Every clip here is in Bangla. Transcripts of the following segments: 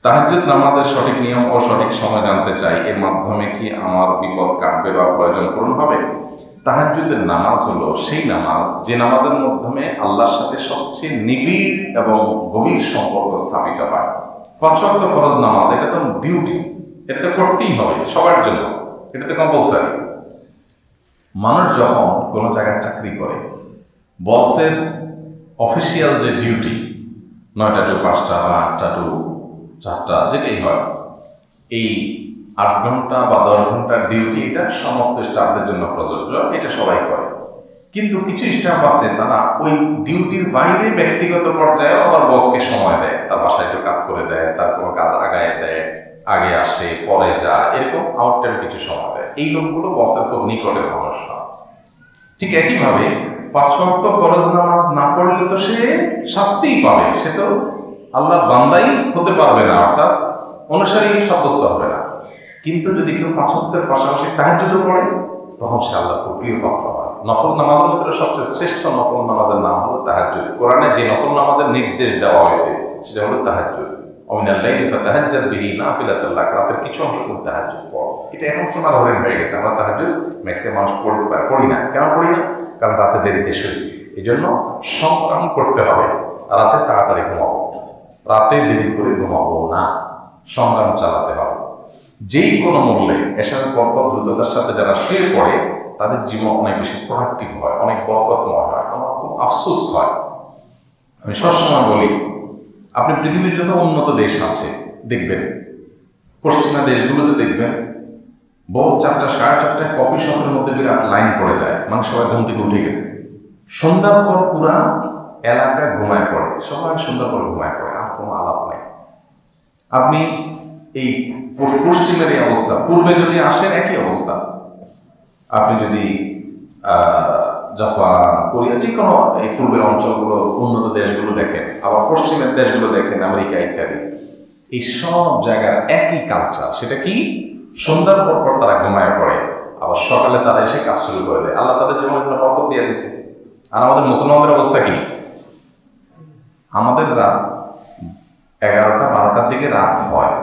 তাহাজ্জুদ নামাজের সঠিক নিয়ম ও সঠিক সময় জানতে চাই, এর মাধ্যমে কি আমার বিপদ কাটবে বা প্রয়োজন পূরণ হবে? তাহাজ্জুদের নামাজ হলো সেই নামাজ যে নামাজের মাধ্যমে আল্লাহর সাথে সবচেয়ে নিবিড় এবং গভীর সম্পর্ক স্থাপিত হয়। 5 ওয়াক্ত ফরজ নামাজ, এটা তো ডিউটি, এটা তো করতেই হবে সবার জন্য, এটা তো কম্পালসারি। মানুষ যখন কোনো জায়গায় চাকরি করে, বসের অফিসিয়াল যে ডিউটি 9টা টু 5টা বা 8টা টু 4টা যেটাই হয়, এই 8 ঘন্টা বা 10 ঘন্টার ডিউটি এটা সমস্ত স্টাফদের জন্য প্রযোজ্য, এটা সবাই করে। কিন্তু কিছু স্টাফ আছে তারা ওই ডিউটির বাইরে ব্যক্তিগত পর্যায়ে আবার বসকে সময় দেয়, তার বাসায় একটু কাজ করে দেয়, তার কোনো কাজ আগায় দেয়, আগে আসে পরে যায়, এরকম আউট টাইম কিছু সময় দেয়। এই লোকগুলো বসের খুব নিকটের মানুষ না। ঠিক একইভাবে 5 ওয়াক্ত ফরজ নামাজ না পড়লে তো সে শাস্তিই পাবে, সে তো আল্লাহর বান্দাই হতে পারবে না, অর্থাৎ অনুসারী সাব্যস্ত হবে না। কিন্তু যদি কেউ 5 ওয়াক্তের পাশাপাশি তাহাজ্জুদও পড়ে, তখন সে আল্লাহর খুব প্রিয় পাত্র হয়। নফল নামাজের মধ্যে সবচেয়ে শ্রেষ্ঠ নফল নামাজের নাম হলো তাহাজ্জুদ। কোরআনে যে নফল নামাজের নির্দেশ দেওয়া হয়েছে সেটা হলো তাহাজ্জুদ। ওমিনাল লাইলি ফাতাহাজ্জাদ বিহি নাফিলাতাল লাক, রাতের কিছু অংশ তুমি তাহাজ্জুদ পড়ো। এটা এখন শোনার হরিণ হয়ে গেছে, আমরা তাহাজ্জুদ ম্যাক্সিমাম মানুষ পড়ি না। কেন পড়ি না? কারণ রাতে দেরিতে শুই। এই জন্য সংগ্রাম করতে হবে, রাতে তাড়াতাড়ি ঘুমাবো, রাতে দেরি করে ঘুমাবো না, সংগ্রাম চালাতে হবে। যেই কোনো মূল্যে এসবের পরপর দ্রুততার সাথে যারা শুয়ে পড়ে, তাদের জীবন অনেক বেশি প্রোডাক্টিভ হয়, অনেক বরকতময় হয়। আমার খুব আফসোস হয়, আমি সবসময় বলি, আপনি পৃথিবীর যত উন্নত দেশ আছে দেখবেন, পশ্চিমা দেশগুলোতে দেখবেন বহু 4টা 4:30টায় কফি শপের মধ্যে বিরাট লাইন পড়ে যায়, মানে সবাই ঘুম থেকে উঠে গেছে। সন্ধ্যার পর পুরা এলাকা ঘুমায় পড়ে, সবাই সন্ধ্যার পর ঘুমায় পড়ে, আর কোনো আলাপ নেই। আপনি এই পশ্চিমের এই অবস্থা, পূর্বে যদি আসেন একই অবস্থা। আপনি যদি জাপান, কোরিয়া, যে কোনো এই পূর্বের অঞ্চলগুলো, উন্নত দেশগুলো দেখেন, আবার পশ্চিমের দেশগুলো দেখেন, আমেরিকা ইত্যাদি, এই সব জায়গার একই কালচার। সেটা কি? সন্ধ্যার পর পর তারা ঘুমায় পড়ে, আবার সকালে তারা এসে কাজ শুরু করে দেয়। আল্লাহ তাদের জীবনের জন্য বরকত দিয়ে দিছে। আর আমাদের মুসলমানদের অবস্থা কি? আমাদের রাত 11টা 12টার দিকে রাত হয়,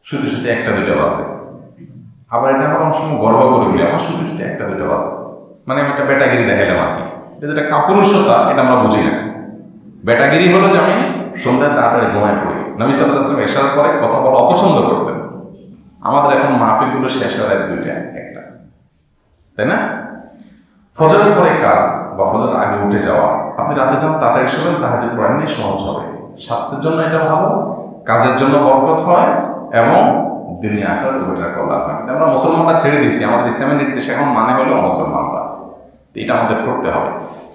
শুধু শুধু 1টা 2টা বাজে। আবার এটা আমার অনেক সময় গর্ব করে বলি, আমার শুধু শুধু 1টা 2টা বাজে, মানে আমি একটা বেটাগিরি দেখাইলাম আর কি। যেটা কাপুরুষতা, এটা আমরা বুঝি না। বেটাগিরি হলো যে আমি সন্ধ্যায় তাড়াতাড়ি ঘুমায় পড়ি। নবী সাল্লাল্লাহু আলাইহি ওয়াসাল্লাম এশার পরে কথা বলা অপছন্দ করতেন। আমাদের এখন মাহফিলগুলো শেষ হয় 2টা 1টা, তাই না? ফজরের পরে কাজ বা ফজরের আগে উঠে যাওয়া, আপনি রাতে যখন তাড়াতাড়ি শোবেন, তাহাজ্জুদ পড়া এমনি সহজ হবে। স্বাস্থ্যের জন্য এটা ভালো, কাজের জন্য বরকত হয়, এবং দুনিয়া আখিরাত উভয়ের কল্যাণ হয়। কিন্তু আমরা মুসলমানরা ছেড়ে দিচ্ছি, আমাদের ইসলামের নির্দেশ এখন মানে হলো মুসলমানরা, তো এটা আমাদের করতে হবে।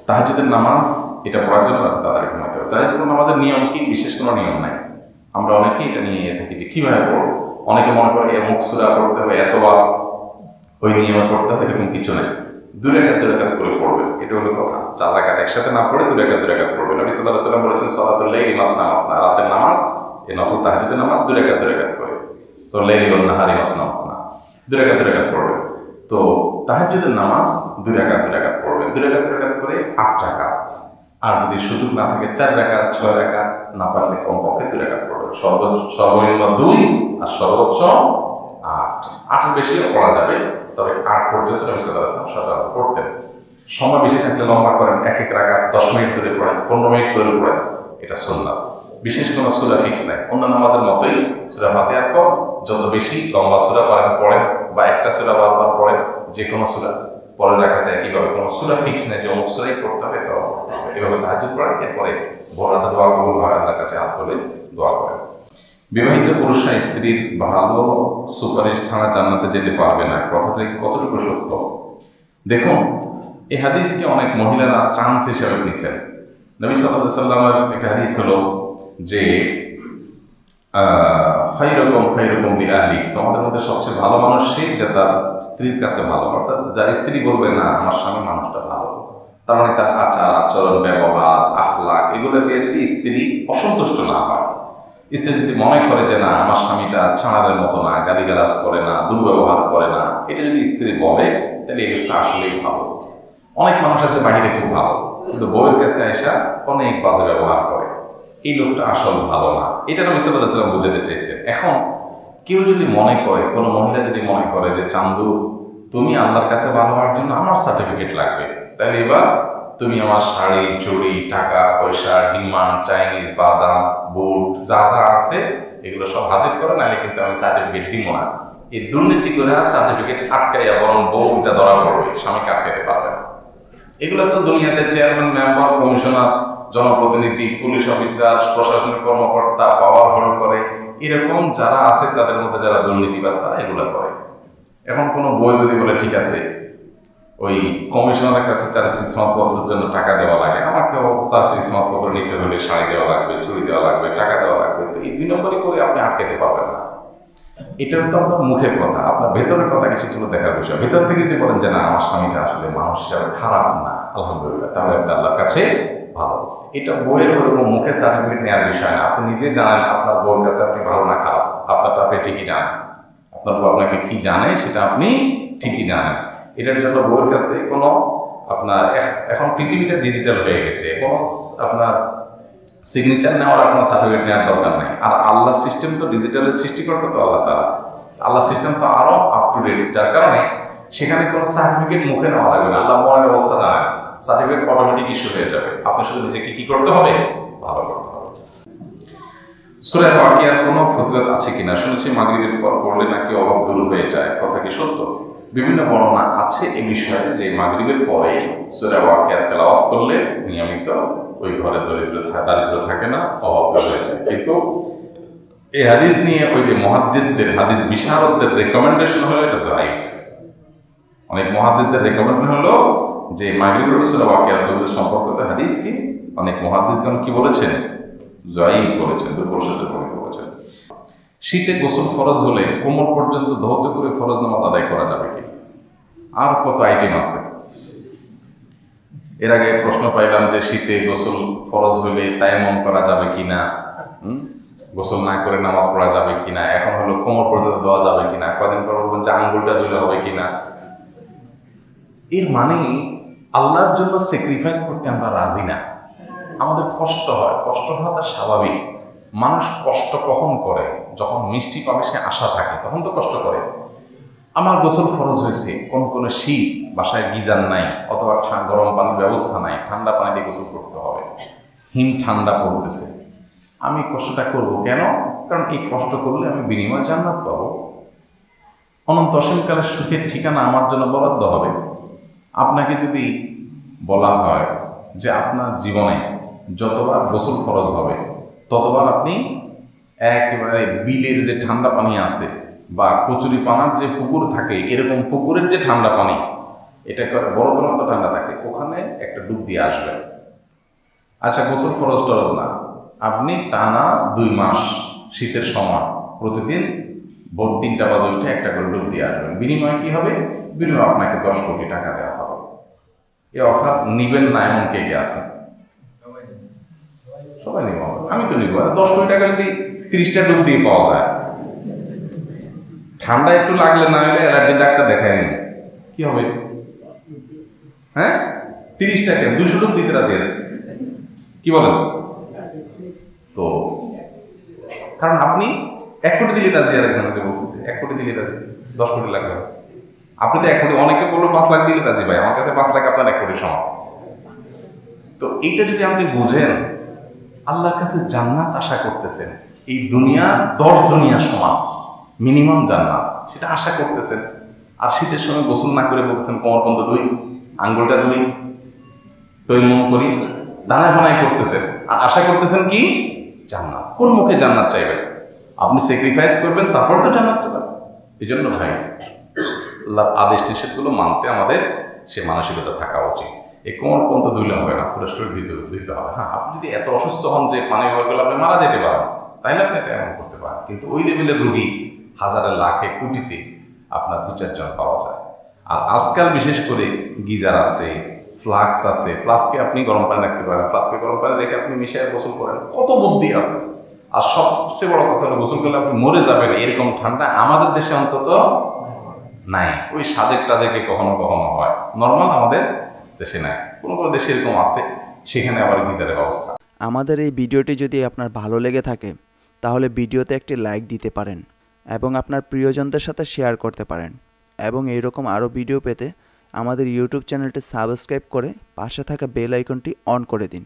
তাহাজ্জুদের নামাজ এটা পড়ার জন্য রাতে তাড়াতাড়ি ঘুমাতে হবে। তাহাজ্জুদের নামাজের নিয়ম কি? বিশেষ কোনো নিয়ম নাই। আমরা অনেকে এটা নিয়ে থাকি যে কীভাবে পড়ব। অনেকে মনে করে অমুক সূরা পড়তে হবে, এতবার ওই নিয়মে পড়তে হবে, এরকম কিছু নেই। 2 রাকাত 2 রাকাত করে পড়বেন, এটা হলো কথা। 4 রাকাত একসাথে না পড়ে 2 রাকাত 2 রাকাত পড়বেন। নবী সাল্লাল্লাহু আলাইহি ওয়াসাল্লাম বলেছেন, সালাতুল লাইলি মাসনা মাসনা, রাতের নামাজ এই নফল তাহাজ্জুদের নামাজ 2 রাকাত 2 রাকাত করে। তো লাইলি ওয়ান নাহারি মাসনা মাসনা, 2 রাকাত 2 রাকাত পড়বেন। তো তাহাজ্জুদের নামাজ 2 রাকাত 2 রাকাত পড়বেন, 2 রাকাত 2 রাকাত করে 8 রাকাত। আর যদি সুযোগ না থাকে 4 রাকাত 6 রাকাত, না পারলে কমপক্ষে 2 রাকাত পড়বেন। সর্বনিম্ন 2 আর সর্বোচ্চ 8। 8-এর বেশিও পড়া যাবে, তবে 8 পর্যন্ত নবী সাল্লাল্লাহু আলাইহি ওয়াসাল্লাম সাধারণত পড়তেন। সময় বেশি থাকলে লম্বা করেন, 1 রাকাত 10 মিনিট ধরে পড়েন, 15 মিনিট ধরে পড়েন, এটা সুন্নাত। বিশেষ কোনো সূরা ফিক্স নাই। অন্য নামাজের মতোই সূরা ফাতিহার পর যত বেশি লম্বা সূরা পারেন পড়েন, বা একটা সূরা বারবার পড়েন, যে কোনো সূরা পরের রাকাতে একইভাবে, কোনো সূরা ফিক্স নেই যে অমুক সূরাই পড়তে হবে, তো এভাবে তাহাজ্জুদ পড়েন। এরপরে ভোর রাতে দোয়া কবুল হয়, আল্লাহর কাছে হাত তুলে দোয়া করেন। বিবাহিত পুরুষরা স্ত্রীর ভালো সুপারিশ ছাড়া জান্নাতে যেতে পারবে না, কথাটা কতটুকু সত্য? দেখুন, এই হাদিসকে অনেক মহিলারা চান্স হিসেবে নিছেন। নবী সাল্লাল্লাহু আলাইহি ওয়াসাল্লামের একটা হাদিস হলো যে খায়রুকুম বিআহলি, তোমাদের মধ্যে সবচেয়ে ভালো মানুষ সে যে তার স্ত্রীর কাছে ভালো। অর্থাৎ যার স্ত্রী বলবে না আমার স্বামী মানুষটা ভালো, তার মানে তার আচার আচরণ, ব্যবহার, আখলাক, এগুলো দিয়ে যদি স্ত্রী অসন্তুষ্ট না হয়, স্ত্রী যদি মনে করে যে না আমার স্বামীটা ছাড়ারের মতো না, গালিগালাজ করে না, দুর্ব্যবহার করে না, এটা যদি স্ত্রী বলে, তাহলে এই লোকটা আসলেই ভালো। অনেক মানুষ আছে বাহিরে খুব ভালো, কিন্তু বউয়ের কাছে আইসা অনেক বাজে ব্যবহার করে। এই লোকটা আসল ভালো না। এটা নবী সাল্লাল্লাহু আলাইহি ওয়াসাল্লাম বুঝাতে চাইছেন। এখন কেউ যদি মনে করে, কোনো মহিলা যদি মনে করে যে চান্দু তুমি আল্লাহর কাছে ভালো হওয়ার জন্য আমার সার্টিফিকেট লাগবে, তাহলে এবার তুমি আমার শাড়ি, চুড়ি, টাকা পয়সা, ডিমান্ড, চাইনিজ, বাদাম, বুট যা যা আছে এগুলো সব হাজির করে, নাহলে কিন্তু আমি সার্টিফিকেট দিব না। এই দুর্নীতি করে সার্টিফিকেট আটকাইয়া বরং বউটা ধরা পড়বে, স্বামীকে আটকাইতে পারবে না। এগুলো তো দুনিয়াতে চেয়ারম্যান, মেম্বার, কমিশনার, জনপ্রতিনিধি, পুলিশ অফিসার, প্রশাসনিক কর্মকর্তা, পাওয়ার হোল্ড করে, এরকম যারা আছে তাদের মধ্যে যারা দুর্নীতিবাজ তারা এগুলো করে। এখন কোনো বই যদি বলে ঠিক আছে ওই কমিশনারের কাছে চারিত্রিক সনদপত্রের জন্য টাকা দেওয়া লাগে, আমাকেও চারিত্রিক সনদপত্র নিতে হলে শাড়ি দেওয়া লাগবে, চুড়ি দেওয়া লাগবে, টাকা দেওয়া লাগবে, তো এই 2 নম্বরই করে আপনি আটকাতে পারবেন না। এটা তো আপনার মুখের কথা, আপনার ভেতরের কথা কিছুগুলো দেখার বিষয়। ভেতর থেকে যদি বলেন যে না আমার স্বামীটা আসলে মানুষ হিসাবে খারাপ না, আলহামদুলিল্লাহ, তাহলে আপনি আল্লাহর কাছে ভালো। এটা বইয়ের ওরকম মুখে সার্টিফিকেট নেওয়ার বিষয় না। আপনি নিজে জানেন আপনার বউর কাছে আপনি ভালো না খারাপ, আপনারটা আপনি ঠিকই জানেন। আপনার বউ আপনাকে কি জানে সেটা আপনি ঠিকই জানেন। এটার জন্য বউয়ের কাছ থেকে কোনো আপনার এখন পৃথিবীটা ডিজিটাল হয়ে গেছে, কোনো আপনার সিগনেচার নেওয়ার আর কোনো সার্টিফিকেট নেওয়ার দরকার নাই। আর আল্লাহর সিস্টেম তো ডিজিটালের সৃষ্টিকর্তা তো আল্লাহ তাআলা, আল্লাহ সিস্টেম তো আরো আপ টু ডেট, যার কারণে সেখানে কোনো সার্টিফিকেট মুখে নেওয়া লাগবে না। আল্লাহ মনের অবস্থা জানেন, সার্টিফিকেট অটোমেটিক ইস্যু হয়ে যাবে। আপনার শুধু নিজেকে কি করতে হবে, ভালো করতে হবে। সূরা ওয়াকিয়ার কোনো ফজিলত আছে কিনা? শুনেছি মাগরিবের পর পড়লে নাকি অভাব দূর হয়ে যায়, কথা কি সত্য? বিভিন্ন বর্ণনা আছে এ বিষয়ে যে মাগরিবের পরে সূরা ওয়াকিয়া তেলাওয়াত করলে নিয়মিত ওই ঘরে দারিদ্র থাকে না, অভাব দূর হয়ে যায়। কিন্তু এই হাদিস নিয়ে ওই যে মুহাদ্দিসদের, হাদিস বিশারদদের রেকমেন্ডেশন হলো এটা দাইফ। অনেক মুহাদ্দিসদের রেকমেন্ডেশন হলো যে মাগরিবের সূরা ওয়াকিয়ার ফজিলত সম্পর্কিত হাদিস কি অনেক মুহাদ্দিসগণ কি বলেছেন, জয়ীফ বলেছেন, দুর্বলতার প্রমাণিত বলেছেন। শীতে গোসল ফরজ হলে কোমর পর্যন্ত ধৌত করে ফরজ নামাজ আদায় করা যাবে কি? আর কত আইটেম আছে। এর আগে প্রশ্ন পাইলাম যে শীতে গোসল ফরজ হলে তায়াম্মুম করা যাবে কিনা, গোসল না করে নামাজ পড়া যাবে কিনা, এখন হলো কোমর পর্যন্ত দেওয়া যাবে কিনা, কদিন পর বলবেন যে আঙ্গুলটা ধুলে হবে কিনা। এর মানে আল্লাহর জন্য স্যাক্রিফাইস করতে আমরা রাজি না। আমাদের কষ্ট হয়, কষ্ট হওয়া তার স্বাভাবিক। মানুষ কষ্ট কখন করে? যখন মিষ্টি পাবে সে আশা থাকে, তখন তো কষ্ট করে। আমার গোসল ফরজ হয়েছে, কোন শীত, বাসায় গিজার নাই অথবা গরম পানির ব্যবস্থা নাই, ঠান্ডা পানি দিয়ে গোসল করতে হবে, হিম ঠান্ডা পড়তেছে, আমি কষ্টটা করব কেন? কারণ এই কষ্ট করলে আমি বিনিময় জান্নাত পাবো, অনন্ত অসীমকালের সুখের ঠিকানা আমার জন্য বরাদ্দ হবে। আপনাকে যদি বলা হয় যে আপনার জীবনে যতবার গোসল ফরজ হবে ততবার আপনি একেবারে বিলের যে ঠান্ডা পানি আছে বা কচুরি পানার যে পুকুর থাকে, এরকম পুকুরের যে ঠান্ডা পানি, এটা করে বরফের মতো ঠান্ডা থাকে, ওখানে একটা ডুব দিয়ে আসবেন। আচ্ছা, গোসল ফরজ টরজ না, আপনি টানা 2 মাস শীতের সময় প্রতিদিন ভোর 3টা বাজে উঠে একটা করে ডুব দিয়ে আসবেন। বিনিময়ে কি হবে? বিনিময়ে আপনাকে 10 কোটি টাকা দেওয়া হবে। এই অফার নিবেন না এমন কে কে আছে? সবাই নিব, আমি তো নিব। 10 কোটি টাকা যদি 30টা ডুব দিয়ে পাওয়া যায়, ঠান্ডা একটু লাগলে না হলে অ্যালার্জি ডাক্তার দেখায় নিন, কি হবে? হ্যাঁ, 30 টাকা 200 ডুব দিতে রাজি আছে, কি বলেন? তো কারণ আপনি 1 কোটি দিলে রাজি, আরেকজনকে বলতেছে 1 কোটি দিলে রাজি, 10 কোটি লাগবে। আপনি তো 1 কোটি, অনেকে বললো 5 লাখ দিলে রাজি। ভাই, আমার কাছে 5 লাখ আপনার 1 কোটির সমান। তো এইটা যদি আপনি বুঝেন, আল্লাহর কাছে জান্নাত আশা করতেছেন, এই দুনিয়া 10 দুনিয়া সমান মিনিমাম জান্নাত, সেটা আশা করতেছেন। আর শীতের সময় গোসল না করে বলতেছেন কোমর পর্যন্ত ধুই, আঙ্গুলটা ধুই, তৈমম করি, দানায় বানায় করতেছেন, আর আশা করতেছেন কি? জান্নাত। কোন মুখে জান্নাত চাইবেন? আপনি স্যাক্রিফাইস করবেন, তারপর তো জান্নাত পাবেন। এই জন্য ভাই, আল্লাহর আদেশ নিষেধগুলো মানতে আমাদের সে মানসিকতা থাকা উচিত। এই কোমর পর্যন্ত ধুইলে হবে না, পুরো শরীর ধুইতে হবে। হ্যাঁ, আপনি যদি এত অসুস্থ হন যে পানি ব্যবহার করলে আপনি মারা যেতে পারেন, তাইলে আপনি তেমন করতে পারেন। কিন্তু ওই লেভেলের রোগী হাজারে, লাখে, কোটিতে আপনার 2-4 জন পাওয়া যায়। আর আজকাল বিশেষ করে গিজার আছে, ফ্লাক্স আছে, ফ্লাস্কে আপনি গরম পানি রাখতে পারেন, ফ্লাস্কে গরম পানি রেখে আপনি মিশিয়ে গোসল করেন, কত বুদ্ধি আছে। আর সবচেয়ে বড় কথা হলো, গোসল করলে আপনি মরে যাবেন এরকম ঠান্ডা আমাদের দেশে অন্তত নাই। ওই সাজেক টাজেকে কখনো কখনো হয়, নর্মাল আমাদের দেশে নাই। কোনো দেশে এরকম আছে, সেখানে আবার গিজারের ব্যবস্থা। আমাদের এই ভিডিওটি যদি আপনার ভালো লেগে থাকে তাহলে ভিডিওতে একটি লাইক দিতে পারেন এবং আপনার প্রিয়জনদের সাথে শেয়ার করতে পারেন এবং এইরকম আরও ভিডিও পেতে আমাদের ইউটিউব চ্যানেলটি সাবস্ক্রাইব করে পাশে থাকা বেল আইকনটি অন করে দিন।